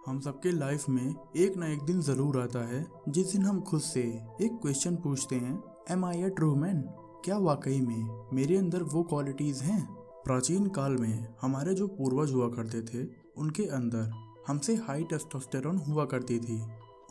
हम सबके लाइफ में एक ना एक दिन जरूर आता है जिस दिन हम खुद से एक क्वेश्चन पूछते हैं, am I a true man? क्या वाकई में मेरे अंदर वो क्वालिटीज हैं? प्राचीन काल में हमारे जो पूर्वज हुआ करते थे उनके अंदर हमसे हाई टेस्टोस्टेरोन हुआ करती थी।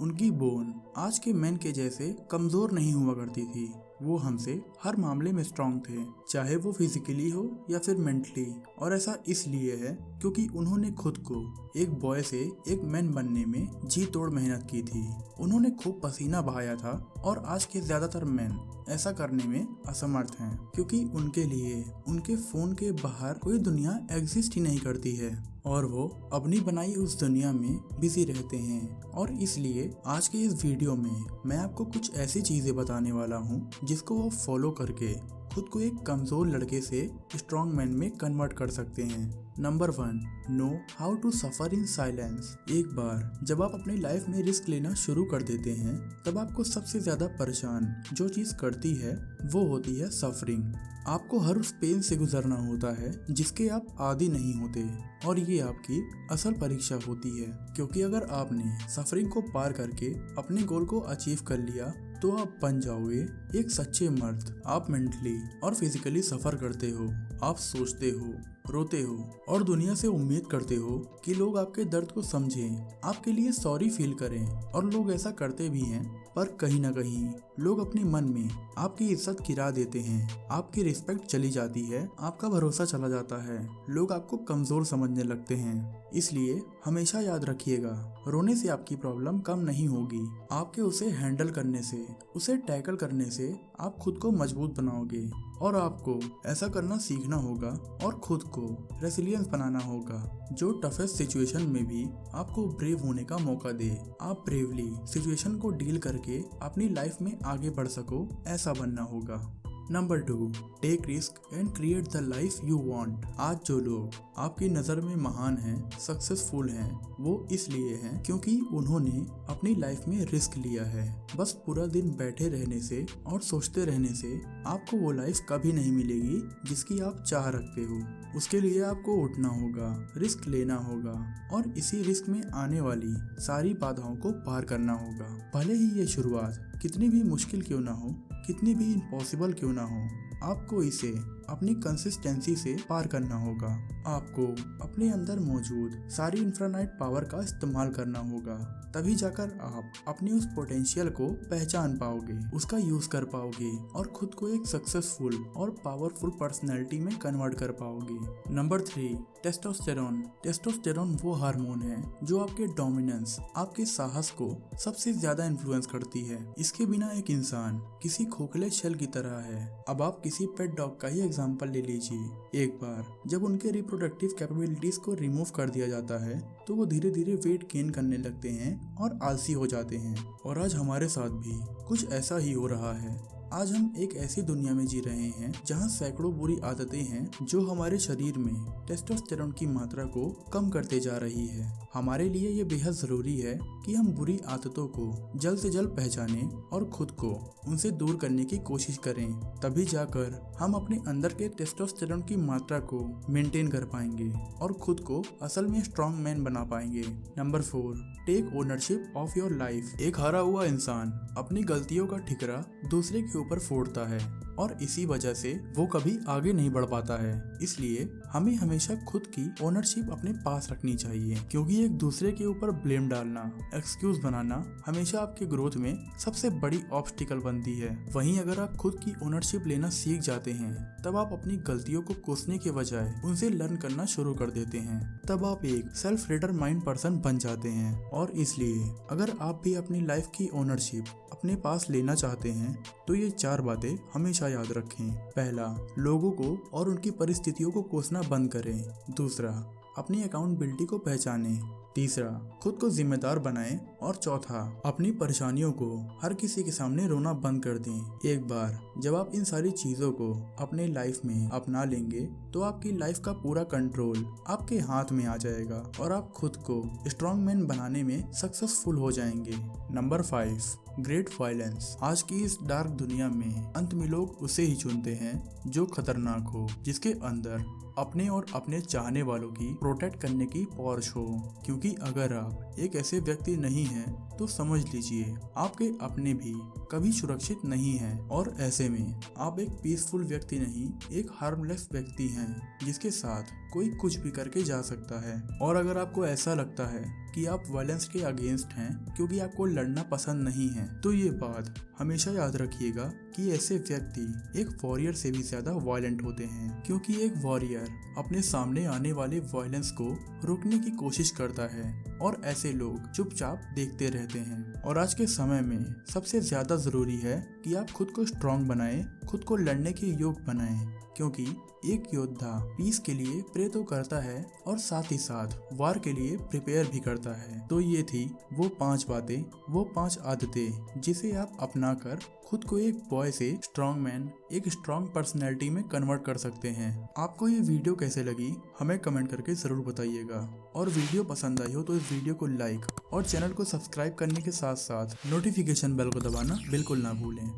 उनकी बोन आज के मेन के जैसे कमजोर नहीं हुआ करती थी। वो हमसे हर मामले में स्ट्रांग थे, चाहे वो फिजिकली हो या फिर मेंटली। और ऐसा इसलिए है क्योंकि उन्होंने खुद को एक बॉय से एक मैन बनने में जी तोड़ मेहनत की थी। उन्होंने खूब पसीना बहाया था और आज के ज्यादातर मैन ऐसा करने में असमर्थ हैं क्योंकि उनके लिए उनके फोन के बाहर कोई दुनिया एग्जिस्ट ही नहीं करती है और वो अपनी बनाई उस दुनिया में बिजी रहते हैं। और इसलिए आज के इस वीडियो में मैं आपको कुछ ऐसी चीजें बताने वाला हूँ जिसको वो फॉलो करके खुद को एक कमजोर लड़के से स्ट्रॉन्ग मैन में कन्वर्ट कर सकते हैं। Number 1, know how to suffer in silence. एक बार जब आप अपनी लाइफ में रिस्क लेना शुरू कर देते हैं तब आपको सबसे ज्यादा परेशान जो चीज करती है वो होती है सफरिंग। आपको हर उस पेन से गुजरना होता है जिसके आप आदी नहीं होते और ये आपकी असल परीक्षा होती है, क्योंकि अगर आपने सफरिंग को पार करके अपने गोल को अचीव कर लिया तो आप बन जाओगे एक सच्चे मर्द। आप मेंटली और फिजिकली सफर करते हो, आप सोचते हो, रोते हो और दुनिया से उम्मीद करते हो कि लोग आपके दर्द को समझें, आपके लिए सॉरी फील करें। और लोग ऐसा करते भी हैं, पर कहीं ना कहीं लोग अपने मन में आपकी इज्जत गिरा देते हैं, आपकी रिस्पेक्ट चली जाती है, आपका भरोसा चला जाता है, लोग आपको कमजोर समझने लगते हैं। इसलिए हमेशा याद रखिएगा, रोने से आपकी प्रॉब्लम कम नहीं होगी। आपके उसे हैंडल करने से, उसे टैकल करने से आप खुद को मजबूत बनाओगे। और आपको ऐसा करना सीखना होगा और खुद को रेसिलियंस बनाना होगा जो टफेस्ट सिचुएशन में भी आपको ब्रेव होने का मौका दे। आप ब्रेवली सिचुएशन को डील करके अपनी लाइफ में आगे बढ़ सको, ऐसा बनना होगा। Number 2, take risk and create the life you want. आज जो लोग आपकी नज़र में महान हैं, सक्सेसफुल हैं, वो इसलिए हैं क्योंकि उन्होंने अपनी लाइफ में रिस्क लिया है। बस पूरा दिन बैठे रहने से और सोचते रहने से आपको वो लाइफ कभी नहीं मिलेगी जिसकी आप चाह रखते हो। उसके लिए आपको उठना होगा, रिस्क लेना होगा और इसी रिस्क में आने वाली सारी बाधाओं को पार करना होगा। भले ही ये शुरुआत कितनी भी मुश्किल क्यों ना हो, कितनी भी इम्पॉसिबल क्यों ना हो, आपको इसे अपनी कंसिस्टेंसी से पार करना होगा। आपको अपने अंदर मौजूद सारी इन्फिनिट पावर का इस्तेमाल करना होगा, तभी जाकर आप अपनी उस पोटेंशियल को पहचान पाओगे, उसका यूज कर पाओगे और खुद को एक सक्सेसफुल और पावरफुल पर्सनैलिटी में कन्वर्ट कर पाओगे। Number 3, testosterone. टेस्टोस्टेरोन वो हार्मोन है जो आपके डोमिनेंस, आपके साहस को सबसे ज्यादा इन्फ्लुएंस करती है। इसके बिना एक इंसान किसी खोखले शेल की तरह है। अब आप किसी पेट डॉग का ही एग्जांपल ले लीजिए। एक बार जब उनके रिप्रोडक्टिव कैपेबिलिटीज को रिमूव कर दिया जाता है तो वो धीरे धीरे वेट गेन करने लगते हैं और आलसी हो जाते हैं। और आज हमारे साथ भी कुछ ऐसा ही हो रहा है। आज हम एक ऐसी दुनिया में जी रहे हैं जहां सैकड़ों बुरी आदतें हैं जो हमारे शरीर में टेस्टोस्टेरोन की मात्रा को कम करते जा रही है। हमारे लिए ये बेहद जरूरी है कि हम बुरी आदतों को जल्द से जल्द पहचानें और खुद को उनसे दूर करने की कोशिश करें। तभी जाकर हम अपने अंदर के टेस्टोस्टेरोन की मात्रा को मेंटेन कर पाएंगे और खुद को असल में स्ट्रॉन्ग मैन बना पाएंगे। Number 4, take ownership of your life. एक हारा हुआ इंसान अपनी गलतियों का ठिकरा दूसरे के ऊपर फोड़ता है और इसी वजह से वो कभी आगे नहीं बढ़ पाता है। इसलिए हमें हमेशा खुद की ओनरशिप अपने पास रखनी चाहिए, क्योंकि एक दूसरे के ऊपर ब्लेम डालना, एक्सक्यूज बनाना हमेशा आपके ग्रोथ में सबसे बड़ी ऑब्स्टिकल बनती है। वहीं अगर आप खुद की ओनरशिप लेना सीख जाते हैं तब आप अपनी गलतियों को कोसने के बजाय उनसे लर्न करना शुरू कर देते हैं। तब आप एक सेल्फ डिटरमाइंड पर्सन बन जाते हैं। और इसलिए अगर आप भी अपनी लाइफ की ओनरशिप अपने पास लेना चाहते हैं तो ये 4 बातें हमेशा याद रखें। पहला, लोगों को और उनकी परिस्थितियों को कोसना बंद करें। दूसरा, अपनी अकाउंटेबिलिटी को पहचानें। तीसरा, खुद को जिम्मेदार बनाएं और चौथा, अपनी परेशानियों को हर किसी के सामने रोना बंद कर दें। एक बार जब आप इन सारी चीजों को अपने लाइफ में अपना लेंगे तो आपकी लाइफ का पूरा कंट्रोल आपके हाथ में आ जाएगा और आप खुद को स्ट्रॉन्ग मैन बनाने में सक्सेसफुल हो जाएंगे। Number 5, great violence. आज की इस डार्क दुनिया में अंत में लोग उसे ही चुनते हैं जो खतरनाक हो, जिसके अंदर अपने और अपने चाहने वालों की प्रोटेक्ट करने की पॉर्श हो। क्योंकि अगर आप एक ऐसे व्यक्ति नहीं हैं तो समझ लीजिए आपके अपने भी कभी सुरक्षित नहीं हैं और ऐसे में आप एक पीसफुल व्यक्ति नहीं, एक हार्मलेस व्यक्ति हैं जिसके साथ कोई कुछ भी करके जा सकता है। और अगर आपको ऐसा लगता है कि आप वायलेंस के अगेंस्ट हैं क्योंकि आपको लड़ना पसंद नहीं है, तो ये बात हमेशा याद रखिएगा कि ऐसे व्यक्ति एक वॉरियर से भी ज्यादा वायलेंट होते हैं। क्योंकि एक वॉरियर अपने सामने आने वाले वायलेंस को रोकने की कोशिश करता है और ऐसे लोग चुपचाप देखते रहते हैं। और आज के समय में सबसे ज्यादा जरूरी है कि आप खुद को स्ट्रांग बनाएं, खुद को लड़ने के योग्य बनाएं, क्योंकि एक योद्धा पीस के लिए प्रे तो करता है और साथ ही साथ वार के लिए प्रिपेयर भी करता है। तो ये थी वो 5 बातें, वो 5 आदतें जिसे आप अपनाकर खुद को एक बॉय से स्ट्रॉन्ग मैन, एक स्ट्रॉन्ग पर्सनैलिटी में कन्वर्ट कर सकते हैं। आपको ये वीडियो कैसे लगी हमें कमेंट करके जरूर बताइएगा और वीडियो पसंद आई हो तो इस वीडियो को लाइक और चैनल को सब्सक्राइब करने के साथ साथ नोटिफिकेशन बेल को दबाना बिल्कुल ना भूलें।